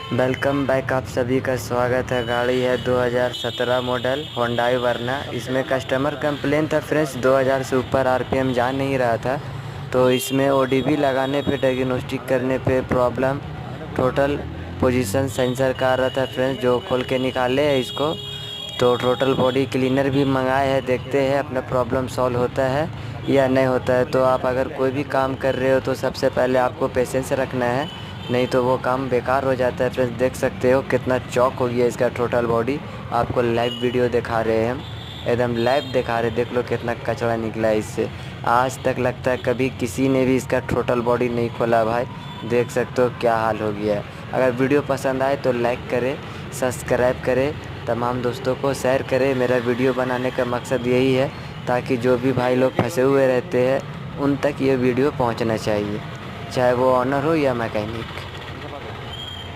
Welcome back. आप सभी का स्वागत है। गाड़ी है 2017 मॉडल होंडाई वरना। इसमें कस्टमर कंप्लेन था फ्रेंड्स, 2000 से ऊपर आरपीएम जा नहीं रहा था। तो इसमें ओडीबी लगाने पे, डायग्नोस्टिक करने पे प्रॉब्लम, टोटल पोजीशन सेंसर का आ रहा था फ्रेंड्स, जो खोल के निकाले है इसको। तो टोटल बॉडी क्लीनर भी मंगाए हैं, देखते हैं अपना प्रॉब्लम सॉल्व होता है या नहीं होता है। तो आप अगर कोई भी काम कर रहे हो तो सबसे पहले आपको पेशेंस रखना है, नहीं तो वो काम बेकार हो जाता है फ्रेंड्स। देख सकते हो कितना चौक हो गया इसका टोटल बॉडी। आपको लाइव वीडियो दिखा रहे हैं हम, एकदम लाइव दिखा रहे। देख लो कितना कचरा निकला है इससे। आज तक लगता है कभी किसी ने भी इसका टोटल बॉडी नहीं खोला भाई। देख सकते हो क्या हाल हो गया है। अगर वीडियो पसंद आए तो लाइक करें, सब्सक्राइब करें, तमाम दोस्तों को शेयर करें। मेरा वीडियो बनाने का मकसद यही है ताकि जो भी भाई लोग फंसे हुए रहते हैं उन तक ये वीडियो पहुंचना चाहिए, चाहे वो ऑनर हो या मैकेनिक।